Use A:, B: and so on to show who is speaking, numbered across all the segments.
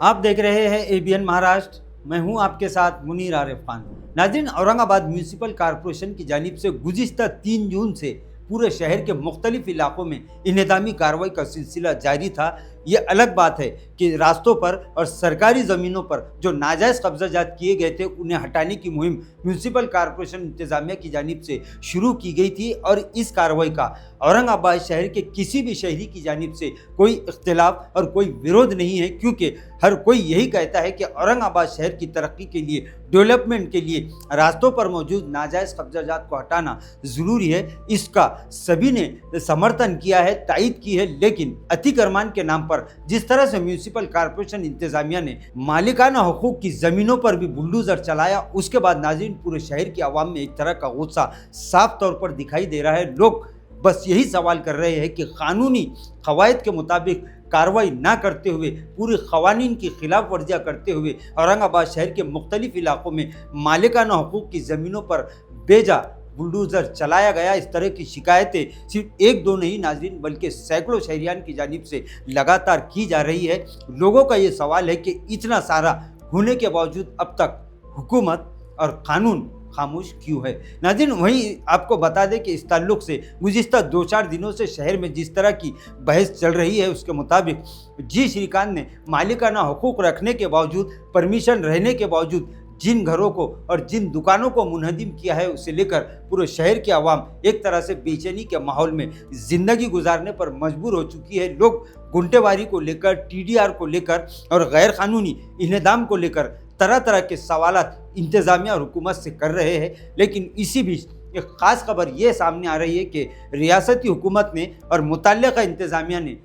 A: आप देख रहे हैं एबीएन महाराष्ट्र। मैं हूं आपके साथ मुनीर आरिफ खान। नाज़रीन, औरंगाबाद म्यूनिसिपल कॉरपोरेशन की जानिब से गुज़िश्ता 3 जून से पूरे शहर के मुख्तलिफ इलाकों में इंहदामी कार्रवाई का सिलसिला जारी था। ये अलग बात है कि रास्तों पर और सरकारी ज़मीनों पर जो नाजायज़ कब्जाजात किए गए थे उन्हें हटाने की मुहिम म्यूनिसिपल कॉरपोरेशन इंतज़ामिया की जानिब से शुरू की गई थी और इस कार्रवाई का औरंगाबाद शहर के किसी भी शहरी की जानिब से कोई इख्तिलाफ और कोई विरोध नहीं है, क्योंकि हर कोई यही कहता है कि औरंगाबाद शहर की तरक्की के लिए, डेवलपमेंट के लिए रास्तों पर मौजूद नाजायज़ कब्जाजात को हटाना ज़रूरी है। इसका सभी ने समर्थन किया है, तायीद की है। लेकिन अतिक्रमण के नाम पर जिस तरह से म्यूनिसिपल कॉरपोरेशन इंतजामिया ने मालिकाना हुकूक की ज़मीनों पर भी बुलडोज़र चलाया, उसके बाद नाज़रीन पूरे शहर की आवाम में एक तरह का गुस्सा साफ तौर पर दिखाई दे रहा है। लोग बस यही सवाल कर रहे हैं कि कानूनी कवायद के मुताबिक कार्रवाई ना करते हुए, पूरी क़वानीन की खिलाफ वर्जियाँ करते हुए औरंगाबाद शहर के मुख्तलिफ इलाकों में मालिकाना हुकूक की ज़मीनों पर बेजा बुलडोज़र चलाया गया। इस तरह की शिकायतें सिर्फ एक दो नहीं नाज़रीन, बल्कि सैकड़ों शहरियान की जानिब से लगातार की जा रही है। लोगों का ये सवाल है कि इतना सारा होने के बावजूद अब तक हुकूमत और कानून खामोश क्यों है। नाज़रीन, वहीं आपको बता दें कि इस ताल्लुक़ से गुज़िश्ता 2-4 दिनों से शहर में जिस तरह की बहस चल रही है, उसके मुताबिक जी श्रीकांत ने मालिकाना हुकूक रखने के बावजूद, परमिशन रहने के बावजूद जिन घरों को और जिन दुकानों को मुनहदिम किया है, उसे लेकर पूरे शहर की आवाम एक तरह से बेचैनी के माहौल में ज़िंदगी गुजारने पर मजबूर हो चुकी है। लोग गुंटेबारी को लेकर, टीडीआर को लेकर और गैर कानूनी इन्हदाम को लेकर तरह तरह के सवालात इंतज़ामिया और हुकूमत से कर रहे हैं। लेकिन इसी बीच एक ख़ास खबर ये सामने आ रही है कि रियासती हुकूमत ने और मुतल्लिका इंतज़ामिया ने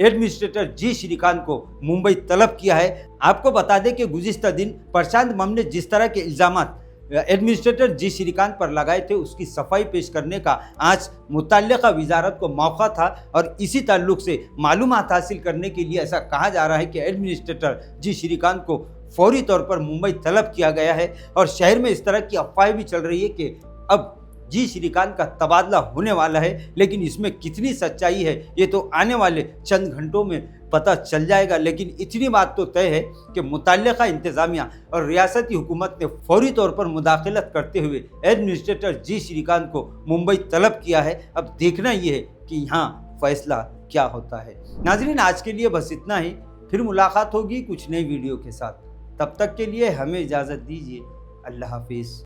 A: एडमिनिस्ट्रेटर जी श्रीकांत को मुंबई तलब किया है। आपको बता दें कि गुज़िश्ता दिन प्रशांत मम ने जिस तरह के इल्ज़ामात एडमिनिस्ट्रेटर जी श्रीकांत पर लगाए थे, उसकी सफाई पेश करने का आज मुतल्लिका वजारत को मौका था और इसी ताल्लुक़ से मालूमात हासिल करने के लिए ऐसा कहा जा रहा है कि एडमिनिस्ट्रेटर जी श्रीकांत को फौरी तौर पर मुंबई तलब किया गया है। और शहर में इस तरह की अफवाहें भी चल रही है कि अब जी श्रीकांत का तबादला होने वाला है, लेकिन इसमें कितनी सच्चाई है ये तो आने वाले चंद घंटों में पता चल जाएगा। लेकिन इतनी बात तो तय है कि मुतल्लिका इंतज़ामिया और रियासती हुकूमत ने फौरी तौर पर मुदाखलत करते हुए एडमिनिस्ट्रेटर जी श्रीकांत को मुंबई तलब किया है। अब देखना ये है कि यहाँ फैसला क्या होता है। नाज़रीन, आज के लिए बस इतना ही। फिर मुलाकात होगी कुछ नई वीडियो के साथ। तब तक के लिए हमें इजाज़त दीजिए। अल्लाह हाफिज़।